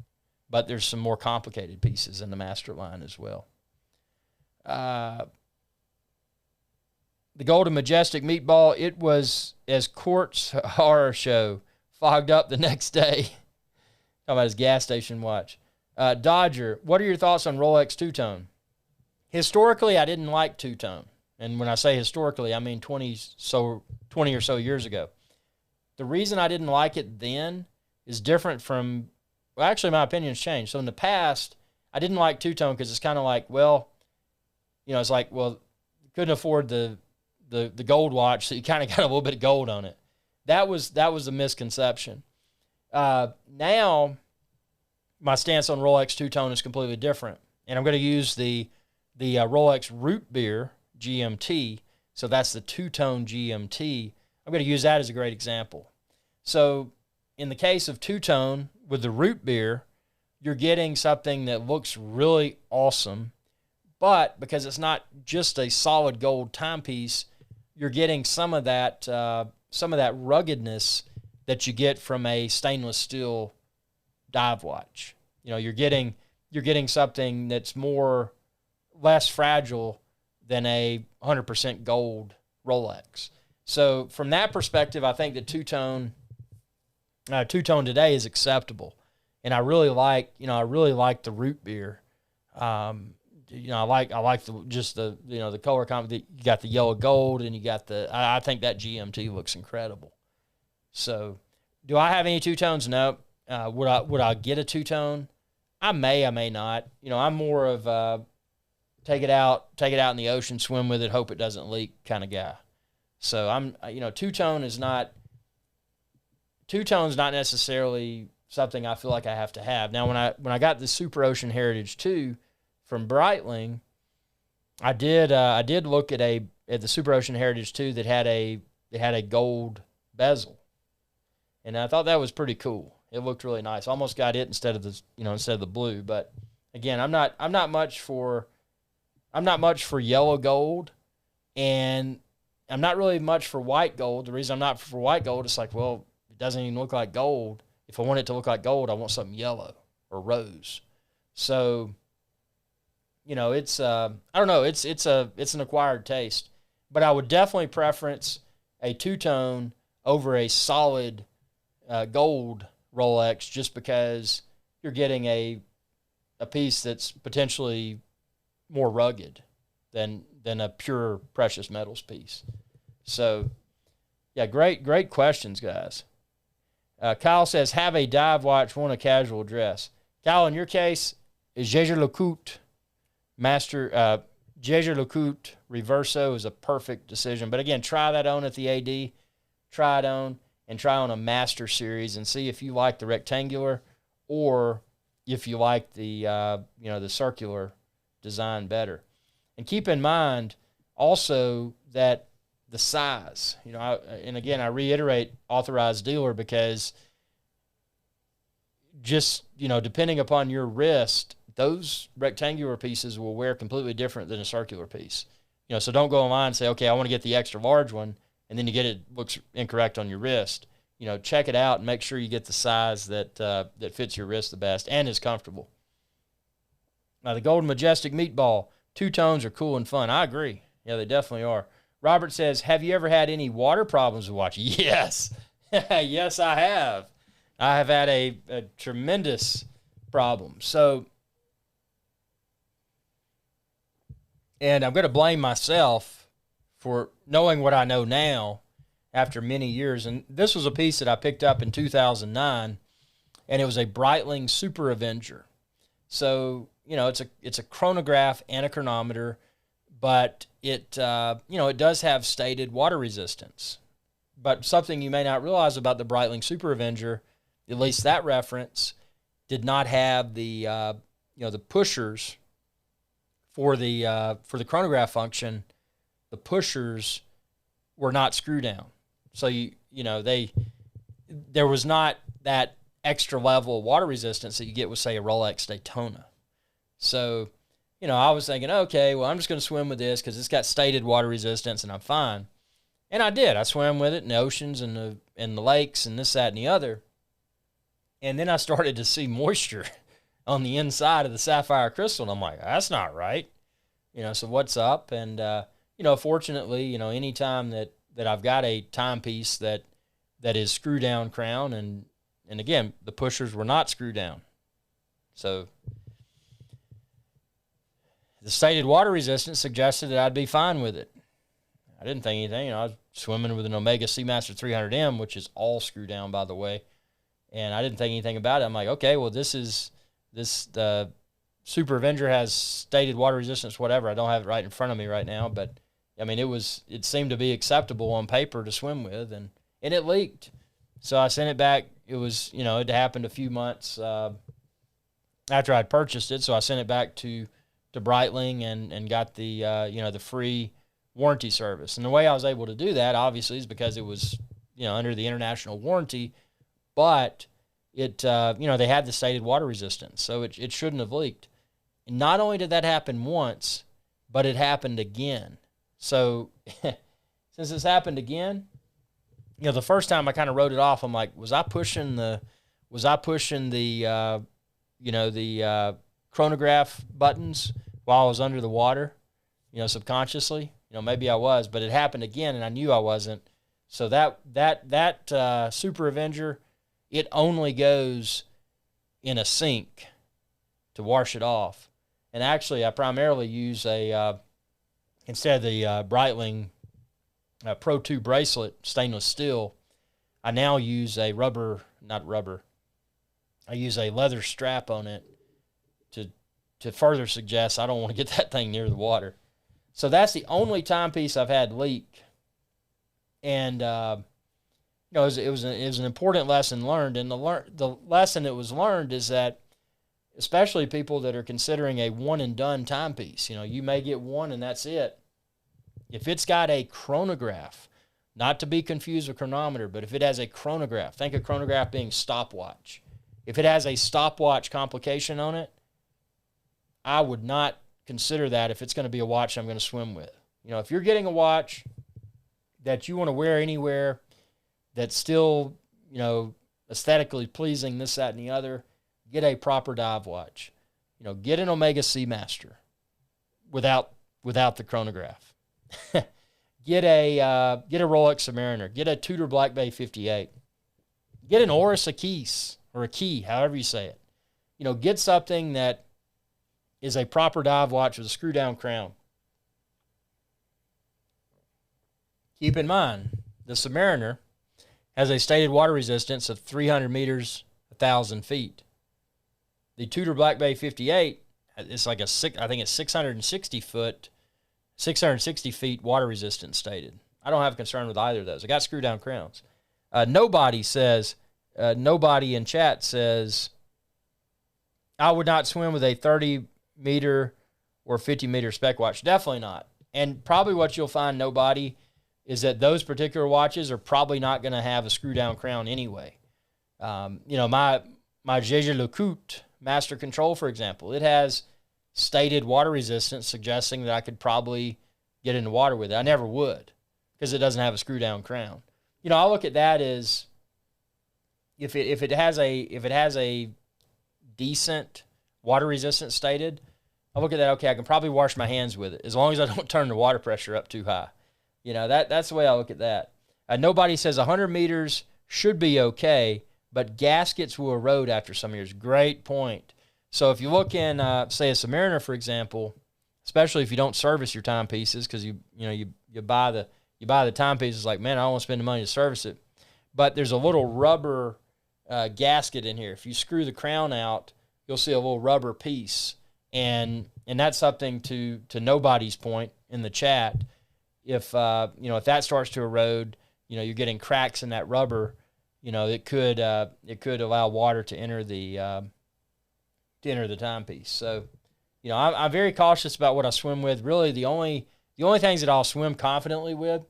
but there's some more complicated pieces in the Master line as well. The Golden Majestic Meatball, it was as Court's horror show, fogged up the next day. Talking about his gas station watch. Dodger, what are your thoughts on Rolex Two-Tone? Historically, I didn't like Two-Tone. And when I say historically, I mean 20 or so years ago. The reason I didn't like it then is different from, well, actually my opinion's changed. So in the past, I didn't like Two-Tone because it's kind of like, it's like, couldn't afford the gold watch, so you kind of got a little bit of gold on it. That was a misconception. Now, my stance on Rolex Two-Tone is completely different, and I'm going to use the Rolex Root Beer GMT. So that's the Two-Tone GMT. I'm going to use that as a great example. So in the case of Two-Tone with the Root Beer, you're getting something that looks really awesome, but because it's not just a solid gold timepiece, you're getting some of that ruggedness that you get from a stainless steel dive watch. You're getting something that's less fragile than a 100% gold Rolex. So from that perspective, I think that Two-Tone today is acceptable, and I really like the Root Beer. I like the color combo. You got the yellow gold, and you got I think that GMT looks incredible. So, do I have any Two-Tones? No. Would I get a Two-Tone? I may not. I'm more of take it out in the ocean, swim with it, hope it doesn't leak kind of guy. So I'm, Two-Tone's not necessarily something I feel like I have to have. Now, when I got the Super Ocean Heritage 2 from Breitling, I did look at the Super Ocean Heritage 2 that had a gold bezel, and I thought that was pretty cool. It looked really nice. Almost got it instead of the blue. But again, I'm not much for yellow gold, and I'm not really much for white gold. The reason I'm not for white gold is like, well, it doesn't even look like gold. If I want it to look like gold, I want something yellow or rose. So, it's I don't know. It's an acquired taste, but I would definitely preference a Two-Tone over a solid gold Rolex, just because you're getting a piece that's potentially more rugged than a pure precious metals piece. So Yeah, great questions, guys. Kyle says, have a dive watch, want a casual dress. Kyle, in your case, is Jaeger LeCoultre Jaeger LeCoultre Reverso is a perfect decision. But again, try that on at the AD, try it on, and try on a Master Series and see if you like the rectangular or if you like the the circular design better. And keep in mind also that the size, and again, I reiterate authorized dealer because just, depending upon your wrist, those rectangular pieces will wear completely different than a circular piece. So don't go online and say, okay, I want to get the extra large one, and then you get it looks incorrect on your wrist. Check it out and make sure you get the size that fits your wrist the best and is comfortable. Now, the Golden Majestic Meatball, two-tones are cool and fun. I agree. Yeah, they definitely are. Robert says, have you ever had any water problems with watches? Yes. Yes, I have. I have had a tremendous problem. So, and I'm going to blame myself for knowing what I know now after many years. And this was a piece that I picked up in 2009, and it was a Breitling Super Avenger. So, it's a chronograph and a chronometer, but it does have stated water resistance. But something you may not realize about the Breitling Super Avenger, at least that reference, did not have the the pushers for the chronograph function. The pushers were not screw down, so there was not that extra level of water resistance that you get with, say, a Rolex Daytona. So, I was thinking, okay, well, I'm just going to swim with this because it's got stated water resistance and I'm fine. And I did. I swam with it in the oceans and the lakes and this, that, and the other. And then I started to see moisture on the inside of the sapphire crystal. And I'm like, that's not right. So what's up? And, fortunately, anytime that I've got a timepiece that is screw down crown, and again, the pushers were not screw down. So the stated water resistance suggested that I'd be fine with it. I didn't think anything. I was swimming with an Omega Seamaster 300M, which is all screw down, by the way. And I didn't think anything about it. I'm like, okay, well, the Super Avenger has stated water resistance, whatever. I don't have it right in front of me right now, but I mean, it seemed to be acceptable on paper to swim with, and it leaked. So I sent it back. It was, it happened a few months after I'd purchased it. So I sent it back to Breitling and got the, the free warranty service. And the way I was able to do that, obviously, is because it was, under the international warranty, but it, they had the stated water resistance, so it shouldn't have leaked. And not only did that happen once, but it happened again. So since this happened again, the first time I kind of wrote it off. I'm like, was I pushing the chronograph buttons while I was under the water, subconsciously? Maybe I was, but it happened again, and I knew I wasn't. So that Super Avenger, it only goes in a sink to wash it off. And actually, I primarily use instead of the Breitling Pro 2 bracelet, stainless steel, I now use I use a leather strap on it to further suggest I don't want to get that thing near the water. So that's the only timepiece I've had leak. And, it was an important lesson learned. And the lesson that was learned is that, especially people that are considering a one-and-done timepiece, you may get one and that's it. If it's got a chronograph, not to be confused with chronometer, but if it has a chronograph, think of chronograph being stopwatch. If it has a stopwatch complication on it, I would not consider that if it's going to be a watch I'm going to swim with. If you're getting a watch that you want to wear anywhere that's still, aesthetically pleasing, this, that, and the other, get a proper dive watch. Get an Omega Seamaster without the chronograph. Get a Rolex Submariner. Get a Tudor Black Bay 58. Get an Oris Akis, or a key, however you say it. Get something that is a proper dive watch with a screw-down crown. Keep in mind, the Submariner has a stated water resistance of 300 meters, 1,000 feet. The Tudor Black Bay 58, it's like I think it's 660 feet water resistance stated. I don't have a concern with either of those. I got screw down crowns. Nobody in chat says, I would not swim with a 30 meter or 50 meter spec watch. Definitely not. And probably what you'll find, nobody, is that those particular watches are probably not going to have a screw down crown anyway. My Jaeger LeCoultre Master Control, for example, it has stated water resistance, suggesting that I could probably get in the water with it. I never would, because it doesn't have a screw down crown. I look at that as if it has a decent water resistance stated, I look at that, okay, I can probably wash my hands with it as long as I don't turn the water pressure up too high. That's the way I look at that. Nobody says 100 meters should be okay, but gaskets will erode after some years. Great point. So if you look in, say, a Submariner, for example, especially if you don't service your timepieces, because you buy the timepieces, like, man, I don't want to spend the money to service it. But there's a little rubber gasket in here. If you screw the crown out, you'll see a little rubber piece, and that's something to nobody's point in the chat. If that starts to erode, you're getting cracks in that rubber. It could allow water to enter the timepiece. So, I'm very cautious about what I swim with. Really, the only things that I'll swim confidently with: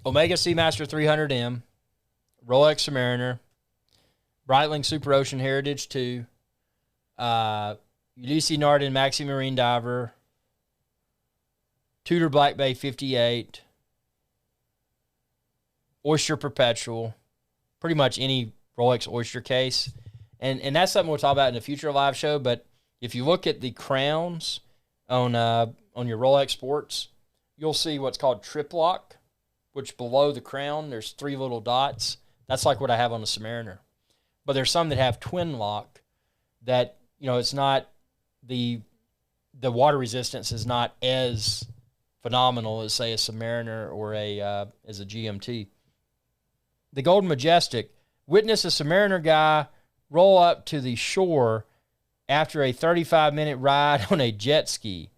Omega Seamaster 300M, Rolex Submariner, Breitling Super Ocean Heritage 2, Ulysses Nardin Maxi Marine Diver, Tudor Black Bay 58, Oyster Perpetual, pretty much any Rolex Oyster case. And that's something we'll talk about in a future live show. But if you look at the crowns on your Rolex Sports, you'll see what's called trip lock, which below the crown, there's 3 little dots. That's like what I have on the Submariner. But there's some that have twin lock that, it's not, the water resistance is not as phenomenal as, say, a Submariner or as a GMT. The Golden Majestic, witness a Submariner guy roll up to the shore after a 35-minute ride on a jet ski.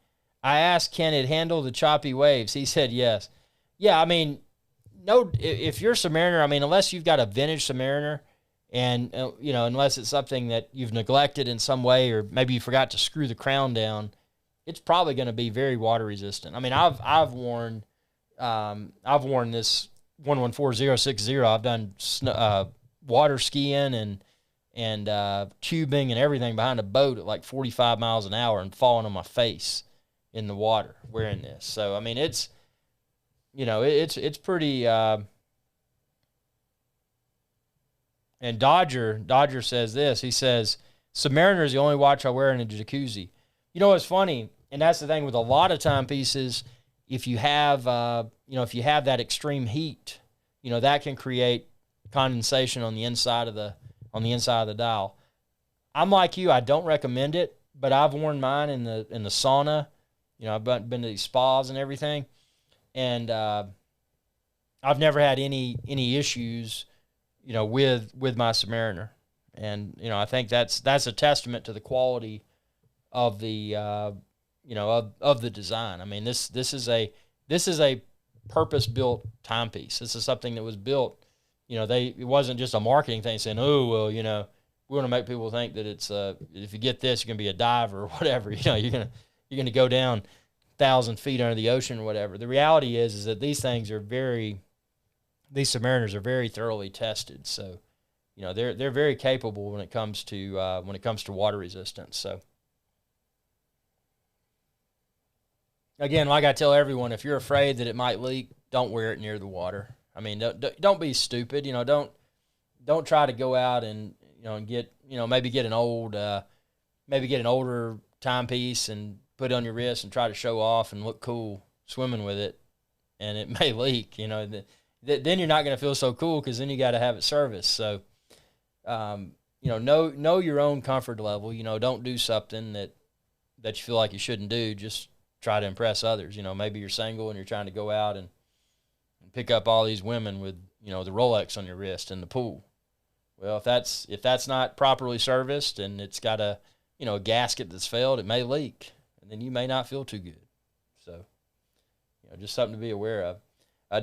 I asked, can it handle the choppy waves? He said yes. Yeah, no, if you're a Submariner, unless you've got a vintage Submariner, and, unless it's something that you've neglected in some way, or maybe you forgot to screw the crown down, it's probably going to be very water resistant. I've worn this 114060. I've done water skiing and tubing and everything behind a boat at like 45 miles an hour and falling on my face in the water wearing this. So it's pretty. And Dodger says this. He says, Submariner is the only watch I wear in a jacuzzi. It's funny, and that's the thing with a lot of timepieces. If you have that extreme heat, that can create condensation on the inside of the dial. I'm like you. I don't recommend it, but I've worn mine in the sauna. I've been to these spas and everything, and I've never had any issues, with my Submariner. And I think that's a testament to the quality of the of the design. This is a purpose-built timepiece. This is something that was built. It wasn't just a marketing thing saying, oh well, we want to make people think that it's if you get this, you're gonna be a diver or whatever. You're gonna go down 1,000 feet under the ocean or whatever. The reality is that these Submariners are very thoroughly tested. So, they're very capable when it comes to water resistance. So, again, like I tell everyone, if you're afraid that it might leak, don't wear it near the water. Don't be stupid. Don't try to go out and get maybe get an older timepiece and put it on your wrist and try to show off and look cool swimming with it, and it may leak. Then you're not going to feel so cool, because then you got to have it serviced. So, know your own comfort level. Don't do something that you feel like you shouldn't do. Just try to impress others. You know, maybe you're single and you're trying to go out and pick up all these women with, you know, the Rolex on your wrist in the pool. Well, if that's not properly serviced and it's got a, you know, a gasket that's failed, it may leak, and then you may not feel too good. So, you know, just something to be aware of.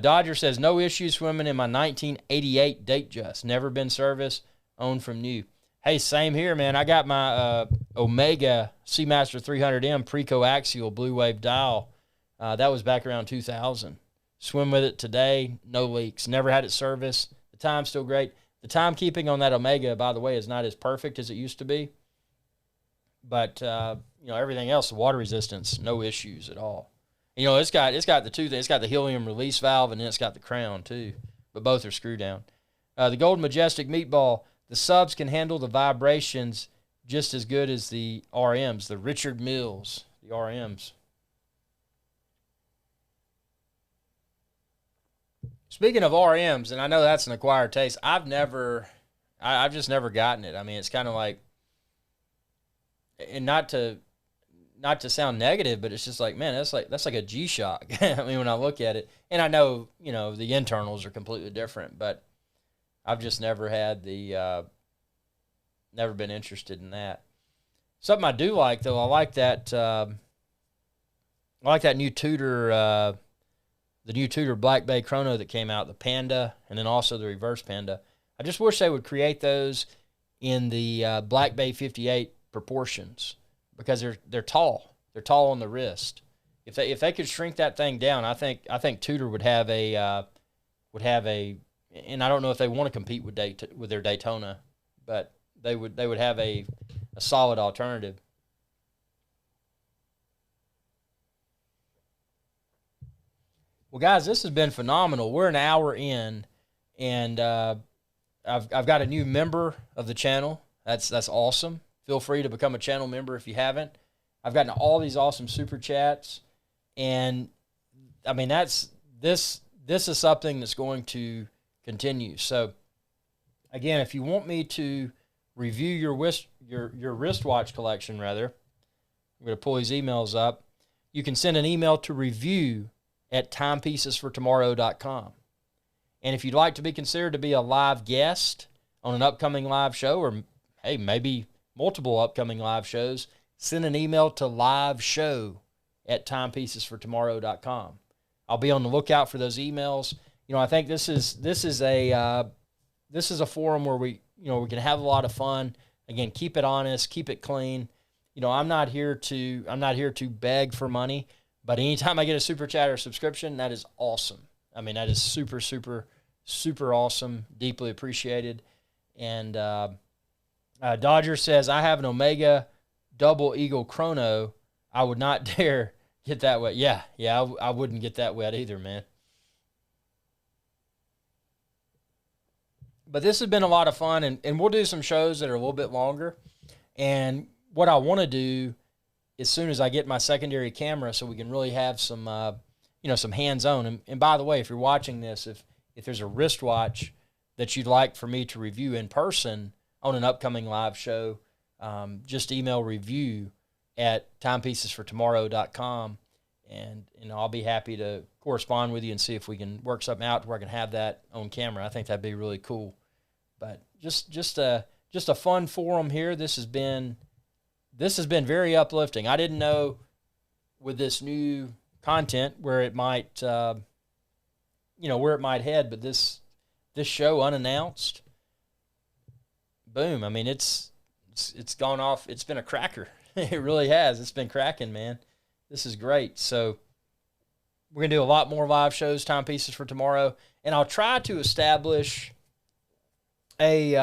Dodger says, no issues swimming in my 1988 Datejust. Never been serviced, owned from new. Hey, same here, man. I got my Omega Seamaster 300M pre-coaxial blue wave dial. That was back around 2000. Swim with it today, no leaks. Never had it serviced. The time's still great. The timekeeping on that Omega, by the way, is not as perfect as it used to be. But, you know, everything else, the water resistance, no issues at all. You know, it's got the two things. It's got the helium release valve, and then it's got the crown, too. But both are screw down. The Golden Majestic Meatball, the subs can handle the vibrations just as good as the RMs, the Richard Mills, the RMs. Speaking of RMs, and I know that's an acquired taste, I've just never gotten it. I mean, it's kind of like, and not to sound negative, but it's just like, man, that's like a G-Shock. I mean, when I look at it, and I know, you know, the internals are completely different, but I've just never had never been interested in that. Something I do like, though, I like that new Tudor, the new Tudor Black Bay Chrono that came out, the Panda, and then also the reverse Panda. I just wish they would create those in the Black Bay 58 proportions, because they're tall. They're tall on the wrist. If they could shrink that thing down, I think Tudor would have a, and I don't know if they want to compete with their Daytona, but they would have a solid alternative. Well, guys, this has been phenomenal. We're an hour in, and I've got a new member of the channel. That's awesome. Feel free to become a channel member if you haven't. I've gotten all these awesome super chats, and I mean this is something that's going to continue. So, again, if you want me to review your wristwatch collection, rather, I'm going to pull these emails up. You can send an email to review@timepiecesfortomorrow.com. And if you'd like to be considered to be a live guest on an upcoming live show, or hey, maybe multiple upcoming live shows, send an email to liveshow@timepiecesfortomorrow.com. I'll be on the lookout for those emails. You know, I think this is a forum where we can have a lot of fun. Again, keep it honest, keep it clean. You know, I'm not here to beg for money, but anytime I get a super chat or subscription, that is awesome. I mean, that is super, super, super awesome, deeply appreciated. And Dodger says, I have an Omega Double Eagle Chrono. I would not dare get that wet. Yeah, I wouldn't get that wet either, man. But this has been a lot of fun, and we'll do some shows that are a little bit longer. And what I want to do as soon as I get my secondary camera, so we can really have some, some hands-on. And by the way, if you're watching this, if there's a wristwatch that you'd like for me to review in person on an upcoming live show, just email review@timepiecesfortomorrow.com, and I'll be happy to correspond with you and see if we can work something out where I can have that on camera. I think that'd be really cool. But just a fun forum here. This has been very uplifting. I didn't know with this new content where it might head, but this show unannounced, boom. I mean, it's gone off. It's been a cracker. It really has. It's been cracking, man. This is great. So we're going to do a lot more live shows, Timepieces for Tomorrow, and I'll try to establish great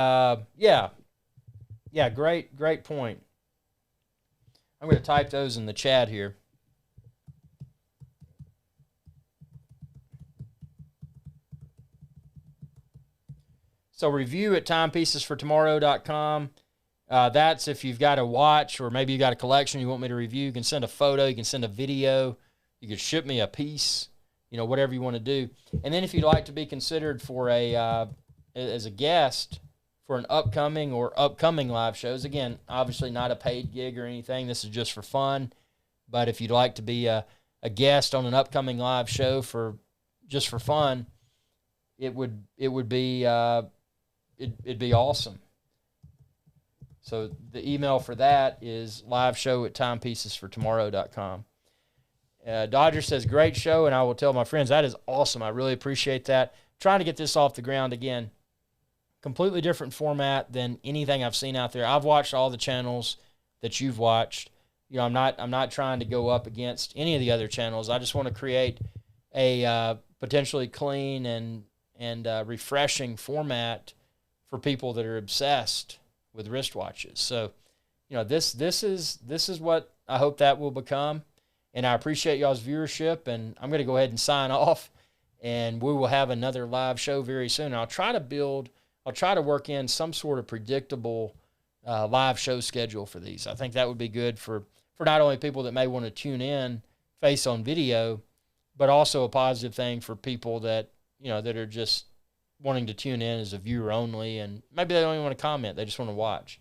point. I'm going to type those in the chat here. So review@timepiecesfortomorrow.com. That's if you've got a watch or maybe you got a collection you want me to review. You can send a photo. You can send a video. You can ship me a piece, whatever you want to do. And then if you'd like to be considered for as a guest for an upcoming live shows, again, obviously not a paid gig or anything. This is just for fun. But if you'd like to be a guest on an upcoming live show just for fun, it'd be awesome. So the email for that is liveshow@timepiecesfortomorrow.com. Dodger says, great show, and I will tell my friends. That is awesome. I really appreciate that. Trying to get this off the ground again. Completely different format than anything I've seen out there. I've watched all the channels that you've watched. I'm not trying to go up against any of the other channels. I just want to create a potentially clean and refreshing format for people that are obsessed with wristwatches. So, this is what I hope that will become. And I appreciate y'all's viewership, and I'm going to go ahead and sign off, and we will have another live show very soon. I'll try to work in some sort of predictable live show schedule for these. I think that would be good for not only people that may want to tune in face on video, but also a positive thing for people that, that are just wanting to tune in as a viewer only, and maybe they don't even want to comment. They just want to watch.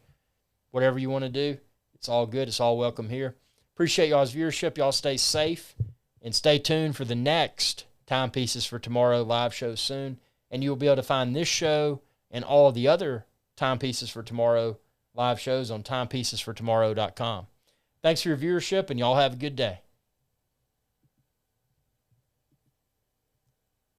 Whatever you want to do, it's all good. It's all welcome here. Appreciate y'all's viewership. Y'all stay safe and stay tuned for the next Timepieces for Tomorrow live show soon. And you'll be able to find this show and all the other Timepieces for Tomorrow live shows on timepiecesfortomorrow.com. Thanks for your viewership, and y'all have a good day.